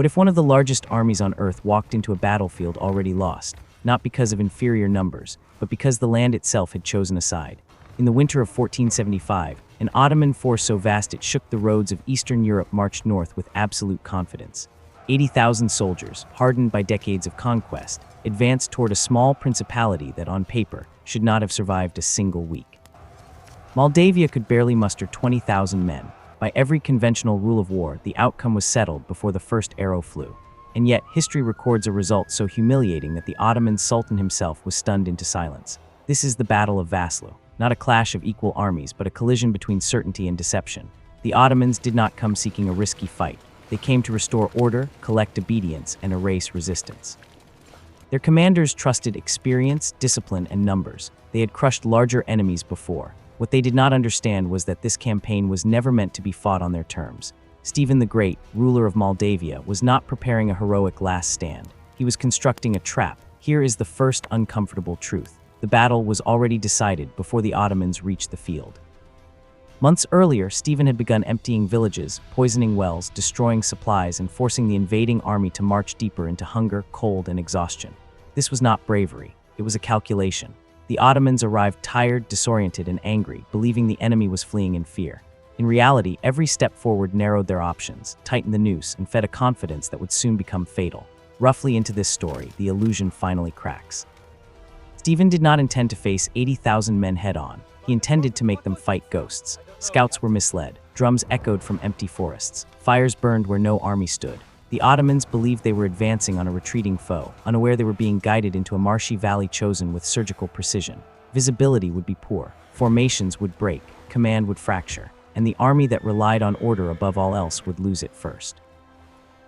What if one of the largest armies on Earth walked into a battlefield already lost, not because of inferior numbers, but because the land itself had chosen a side? In the winter of 1475, an Ottoman force so vast it shook the roads of Eastern Europe marched north with absolute confidence. 80,000 soldiers, hardened by decades of conquest, advanced toward a small principality that on paper should not have survived a single week. Moldavia could barely muster 20,000 men. By every conventional rule of war, the outcome was settled before the first arrow flew. And yet, history records a result so humiliating that the Ottoman Sultan himself was stunned into silence. This is the Battle of Vaslui, not a clash of equal armies, but a collision between certainty and deception. The Ottomans did not come seeking a risky fight. They came to restore order, collect obedience, and erase resistance. Their commanders trusted experience, discipline, and numbers. They had crushed larger enemies before. What they did not understand was that this campaign was never meant to be fought on their terms. Stephen the Great, ruler of Moldavia, was not preparing a heroic last stand. He was constructing a trap. Here is the first uncomfortable truth. The battle was already decided before the Ottomans reached the field. Months earlier, Stephen had begun emptying villages, poisoning wells, destroying supplies, and forcing the invading army to march deeper into hunger, cold, and exhaustion. This was not bravery. It was a calculation. The Ottomans arrived tired, disoriented, and angry, believing the enemy was fleeing in fear. In reality, every step forward narrowed their options, tightened the noose, and fed a confidence that would soon become fatal. Roughly into this story, the illusion finally cracks. Stephen did not intend to face 80,000 men head-on. He intended to make them fight ghosts. Scouts were misled. Drums echoed from empty forests. Fires burned where no army stood. The Ottomans believed they were advancing on a retreating foe, unaware they were being guided into a marshy valley chosen with surgical precision. Visibility would be poor, formations would break, command would fracture, and the army that relied on order above all else would lose it first.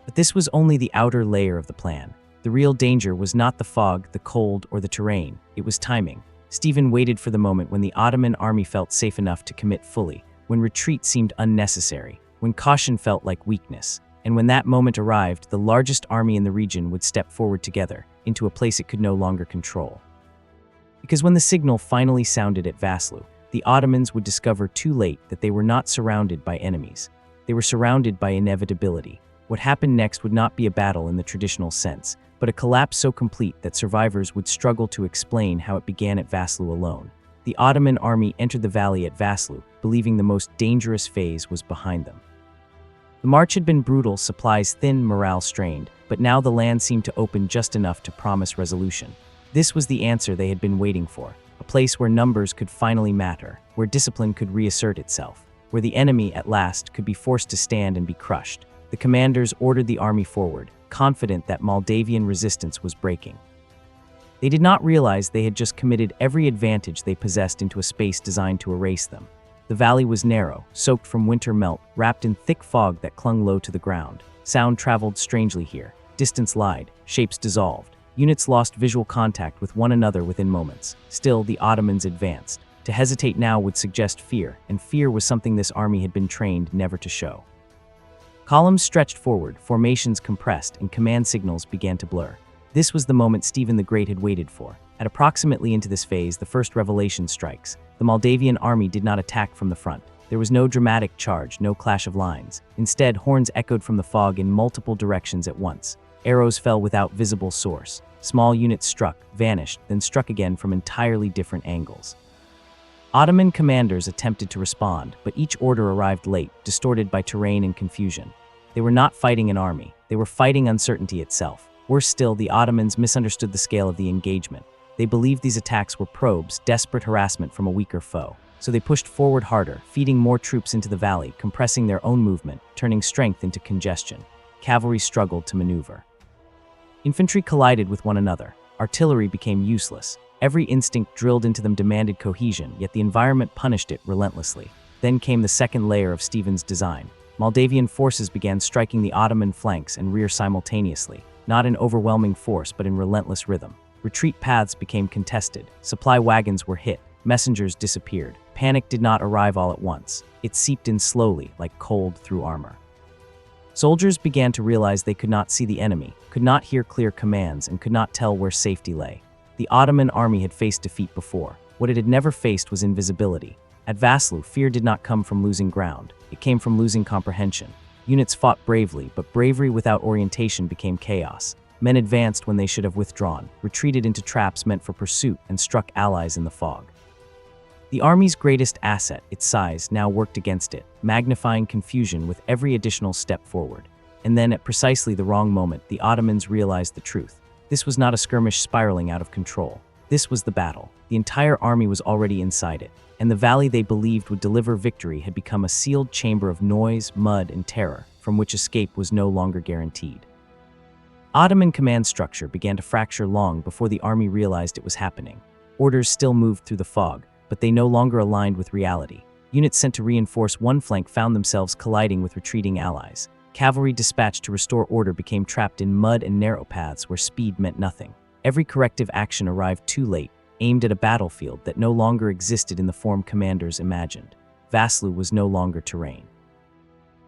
But this was only the outer layer of the plan. The real danger was not the fog, the cold, or the terrain. It was timing. Stephen waited for the moment when the Ottoman army felt safe enough to commit fully, when retreat seemed unnecessary, when caution felt like weakness. And when that moment arrived, the largest army in the region would step forward together, into a place it could no longer control. Because when the signal finally sounded at Vaslui, the Ottomans would discover too late that they were not surrounded by enemies. They were surrounded by inevitability. What happened next would not be a battle in the traditional sense, but a collapse so complete that survivors would struggle to explain how it began at Vaslui alone. The Ottoman army entered the valley at Vaslui, believing the most dangerous phase was behind them. The march had been brutal, supplies thin, morale strained, but now the land seemed to open just enough to promise resolution. This was the answer they had been waiting for, a place where numbers could finally matter, where discipline could reassert itself, where the enemy, at last, could be forced to stand and be crushed. The commanders ordered the army forward, confident that Moldavian resistance was breaking. They did not realize they had just committed every advantage they possessed into a space designed to erase them. The valley was narrow, soaked from winter melt, wrapped in thick fog that clung low to the ground. Sound traveled strangely here. Distance lied, shapes dissolved. Units lost visual contact with one another within moments. Still, the Ottomans advanced. To hesitate now would suggest fear, and fear was something this army had been trained never to show. Columns stretched forward, formations compressed, and command signals began to blur. This was the moment Stephen the Great had waited for. At approximately into this phase, the first revelation strikes. The Moldavian army did not attack from the front. There was no dramatic charge, no clash of lines. Instead, horns echoed from the fog in multiple directions at once. Arrows fell without visible source. Small units struck, vanished, then struck again from entirely different angles. Ottoman commanders attempted to respond, but each order arrived late, distorted by terrain and confusion. They were not fighting an army. They were fighting uncertainty itself. Worse still, the Ottomans misunderstood the scale of the engagement. They believed these attacks were probes, desperate harassment from a weaker foe. So they pushed forward harder, feeding more troops into the valley, compressing their own movement, turning strength into congestion. Cavalry struggled to maneuver. Infantry collided with one another. Artillery became useless. Every instinct drilled into them demanded cohesion, yet the environment punished it relentlessly. Then came the second layer of Stephen's design. Moldavian forces began striking the Ottoman flanks and rear simultaneously, not in overwhelming force but in relentless rhythm. Retreat paths became contested. Supply wagons were hit. Messengers disappeared. Panic did not arrive all at once. It seeped in slowly, like cold through armor. Soldiers began to realize they could not see the enemy, could not hear clear commands, and could not tell where safety lay. The Ottoman army had faced defeat before. What it had never faced was invisibility. At Vaslui, fear did not come from losing ground. It came from losing comprehension. Units fought bravely, but bravery without orientation became chaos. Men advanced when they should have withdrawn, retreated into traps meant for pursuit, and struck allies in the fog. The army's greatest asset, its size, now worked against it, magnifying confusion with every additional step forward. And then, at precisely the wrong moment, the Ottomans realized the truth. This was not a skirmish spiraling out of control. This was the battle. The entire army was already inside it, and the valley they believed would deliver victory had become a sealed chamber of noise, mud, and terror, from which escape was no longer guaranteed. Ottoman command structure began to fracture long before the army realized it was happening. Orders still moved through the fog, but they no longer aligned with reality. Units sent to reinforce one flank found themselves colliding with retreating allies. Cavalry dispatched to restore order became trapped in mud and narrow paths where speed meant nothing. Every corrective action arrived too late, aimed at a battlefield that no longer existed in the form commanders imagined. Vaslui was no longer terrain.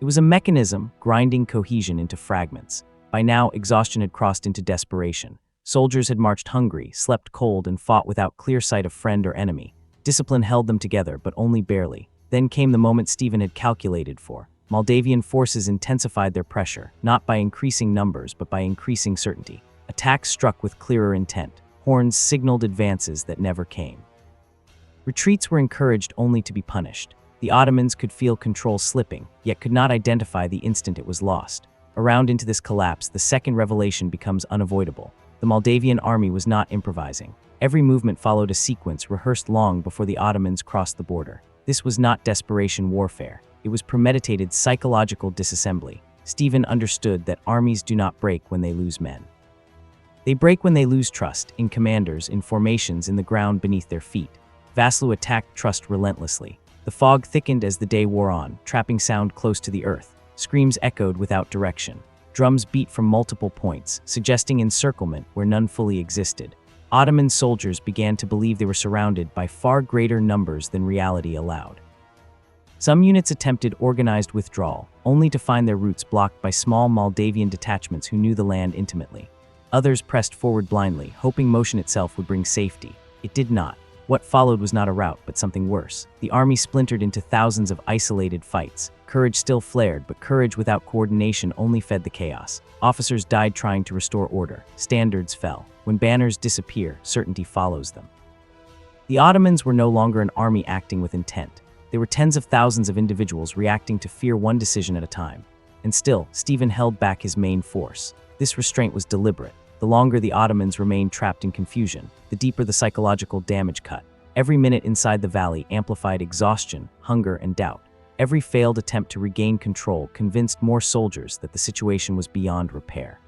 It was a mechanism grinding cohesion into fragments. By now, exhaustion had crossed into desperation. Soldiers had marched hungry, slept cold, and fought without clear sight of friend or enemy. Discipline held them together, but only barely. Then came the moment Stephen had calculated for. Moldavian forces intensified their pressure, not by increasing numbers, but by increasing certainty. Attacks struck with clearer intent. Horns signaled advances that never came. Retreats were encouraged only to be punished. The Ottomans could feel control slipping, yet could not identify the instant it was lost. Around into this collapse, the second revelation becomes unavoidable. The Moldavian army was not improvising. Every movement followed a sequence rehearsed long before the Ottomans crossed the border. This was not desperation warfare. It was premeditated psychological disassembly. Stephen understood that armies do not break when they lose men. They break when they lose trust, in commanders, in formations, in the ground beneath their feet. Vaslui attacked trust relentlessly. The fog thickened as the day wore on, trapping sound close to the earth. Screams echoed without direction. Drums beat from multiple points, suggesting encirclement where none fully existed. Ottoman soldiers began to believe they were surrounded by far greater numbers than reality allowed. Some units attempted organized withdrawal, only to find their routes blocked by small Moldavian detachments who knew the land intimately. Others pressed forward blindly, hoping motion itself would bring safety. It did not. What followed was not a rout, but something worse. The army splintered into thousands of isolated fights. Courage still flared, but courage without coordination only fed the chaos. Officers died trying to restore order. Standards fell. When banners disappear, certainty follows them. The Ottomans were no longer an army acting with intent. They were tens of thousands of individuals reacting to fear one decision at a time. And still, Stephen held back his main force. This restraint was deliberate. The longer the Ottomans remained trapped in confusion, the deeper the psychological damage cut. Every minute inside the valley amplified exhaustion, hunger, and doubt. Every failed attempt to regain control convinced more soldiers that the situation was beyond repair.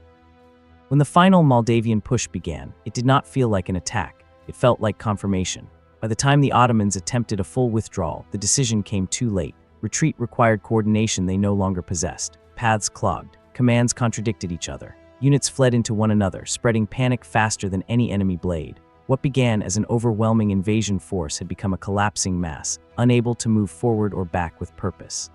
When the final Moldavian push began, it did not feel like an attack. It felt like confirmation. By the time the Ottomans attempted a full withdrawal, the decision came too late. Retreat required coordination they no longer possessed. Paths clogged. Commands contradicted each other. Units fled into one another, spreading panic faster than any enemy blade. What began as an overwhelming invasion force had become a collapsing mass, unable to move forward or back with purpose.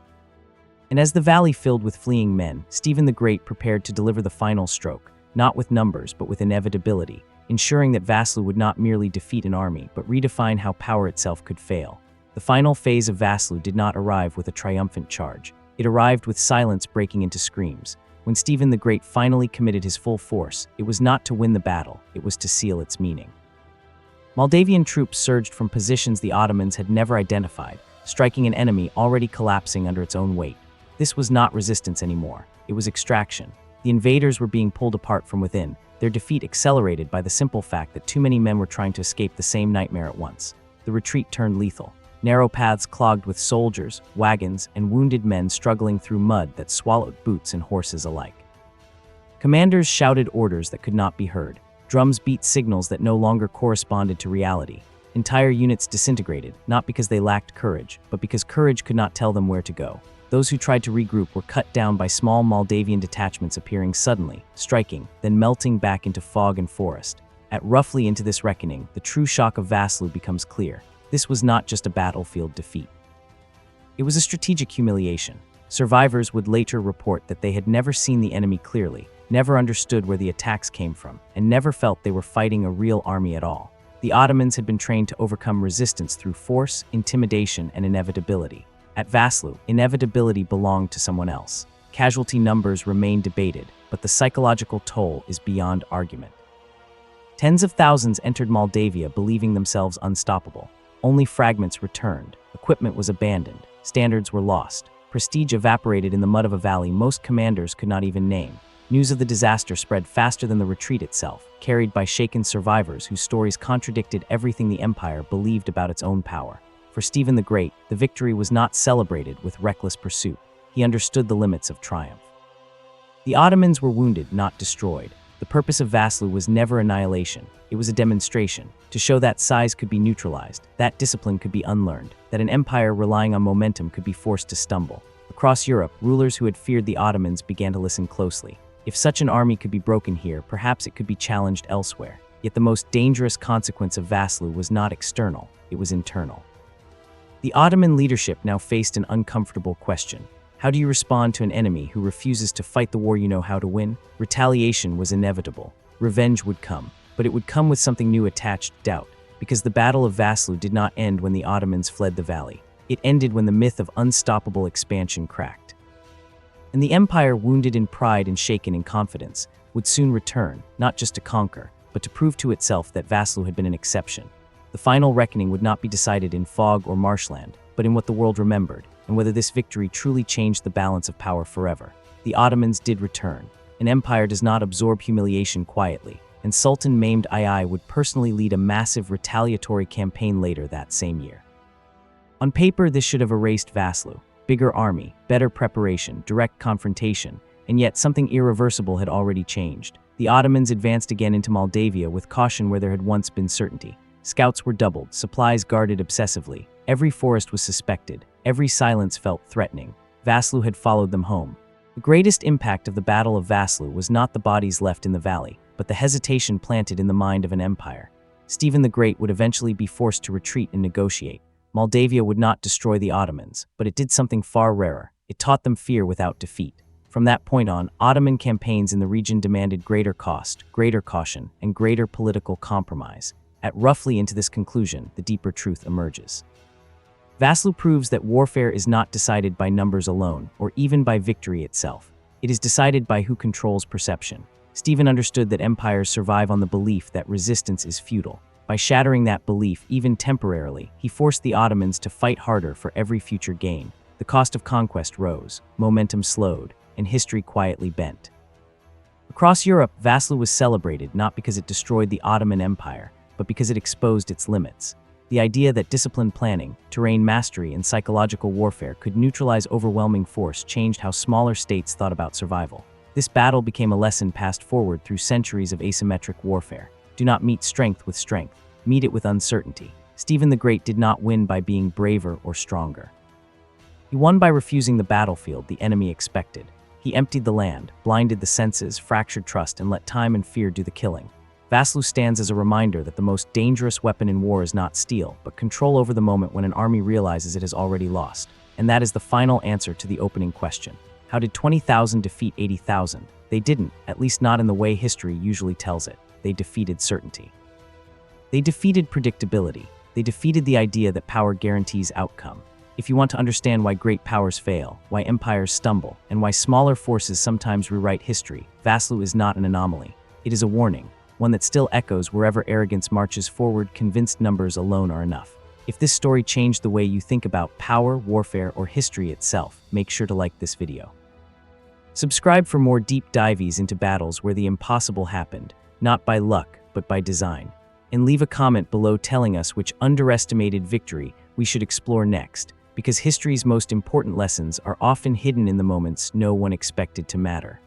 And as the valley filled with fleeing men, Stephen the Great prepared to deliver the final stroke, not with numbers but with inevitability, ensuring that Vaslui would not merely defeat an army but redefine how power itself could fail. The final phase of Vaslui did not arrive with a triumphant charge. It arrived with silence breaking into screams. When Stephen the Great finally committed his full force, it was not to win the battle, it was to seal its meaning. Moldavian troops surged from positions the Ottomans had never identified, striking an enemy already collapsing under its own weight. This was not resistance anymore, it was extraction. The invaders were being pulled apart from within, their defeat accelerated by the simple fact that too many men were trying to escape the same nightmare at once. The retreat turned lethal. Narrow paths clogged with soldiers, wagons, and wounded men struggling through mud that swallowed boots and horses alike. Commanders shouted orders that could not be heard. Drums beat signals that no longer corresponded to reality. Entire units disintegrated, not because they lacked courage, but because courage could not tell them where to go. Those who tried to regroup were cut down by small Moldavian detachments appearing suddenly, striking, then melting back into fog and forest. At roughly into this reckoning, the true shock of Vaslui becomes clear. This was not just a battlefield defeat. It was a strategic humiliation. Survivors would later report that they had never seen the enemy clearly, never understood where the attacks came from, and never felt they were fighting a real army at all. The Ottomans had been trained to overcome resistance through force, intimidation, and inevitability. At Vaslui, inevitability belonged to someone else. Casualty numbers remain debated, but the psychological toll is beyond argument. Tens of thousands entered Moldavia believing themselves unstoppable. Only fragments returned, equipment was abandoned, standards were lost, prestige evaporated in the mud of a valley most commanders could not even name. News of the disaster spread faster than the retreat itself, carried by shaken survivors whose stories contradicted everything the empire believed about its own power. For Stephen the Great, the victory was not celebrated with reckless pursuit. He understood the limits of triumph. The Ottomans were wounded, not destroyed. The purpose of Vaslui was never annihilation. It was a demonstration, to show that size could be neutralized, that discipline could be unlearned, that an empire relying on momentum could be forced to stumble. Across Europe, rulers who had feared the Ottomans began to listen closely. If such an army could be broken here, perhaps it could be challenged elsewhere. Yet the most dangerous consequence of Vaslui was not external, it was internal. The Ottoman leadership now faced an uncomfortable question. How do you respond to an enemy who refuses to fight the war you know how to win? Retaliation was inevitable. Revenge would come, but it would come with something new attached: doubt, because the Battle of Vaslui did not end when the Ottomans fled the valley. It ended when the myth of unstoppable expansion cracked. And the empire, wounded in pride and shaken in confidence, would soon return, not just to conquer, but to prove to itself that Vaslui had been an exception. The final reckoning would not be decided in fog or marshland, but in what the world remembered, and whether this victory truly changed the balance of power forever. The Ottomans did return. An empire does not absorb humiliation quietly, and Sultan Mehmed II would personally lead a massive retaliatory campaign later that same year. On paper, this should have erased Vaslui. Bigger army, better preparation, direct confrontation, and yet something irreversible had already changed. The Ottomans advanced again into Moldavia with caution where there had once been certainty. Scouts were doubled, supplies guarded obsessively. Every forest was suspected, every silence felt threatening. Vaslui had followed them home. The greatest impact of the Battle of Vaslui was not the bodies left in the valley, but the hesitation planted in the mind of an empire. Stephen the Great would eventually be forced to retreat and negotiate. Moldavia would not destroy the Ottomans, but it did something far rarer. It taught them fear without defeat. From that point on, Ottoman campaigns in the region demanded greater cost, greater caution, and greater political compromise. At roughly into this conclusion, the deeper truth emerges. Vaslui proves that warfare is not decided by numbers alone, or even by victory itself. It is decided by who controls perception. Stephen understood that empires survive on the belief that resistance is futile. By shattering that belief, even temporarily, he forced the Ottomans to fight harder for every future gain. The cost of conquest rose, momentum slowed, and history quietly bent. Across Europe, Vaslui was celebrated not because it destroyed the Ottoman Empire, but because it exposed its limits. The idea that disciplined planning, terrain mastery, and psychological warfare could neutralize overwhelming force changed how smaller states thought about survival. This battle became a lesson passed forward through centuries of asymmetric warfare. Do not meet strength with strength, meet it with uncertainty. Stephen the Great did not win by being braver or stronger. He won by refusing the battlefield the enemy expected. He emptied the land, blinded the senses, fractured trust, and let time and fear do the killing. Vaslui stands as a reminder that the most dangerous weapon in war is not steel, but control over the moment when an army realizes it has already lost. And that is the final answer to the opening question. How did 20,000 defeat 80,000? They didn't, at least not in the way history usually tells it. They defeated certainty. They defeated predictability. They defeated the idea that power guarantees outcome. If you want to understand why great powers fail, why empires stumble, and why smaller forces sometimes rewrite history, Vaslui is not an anomaly. It is a warning, one that still echoes wherever arrogance marches forward, convinced numbers alone are enough. If this story changed the way you think about power, warfare, or history itself, make sure to like this video. Subscribe for more deep dives into battles where the impossible happened, not by luck, but by design. And leave a comment below telling us which underestimated victory we should explore next, because history's most important lessons are often hidden in the moments no one expected to matter.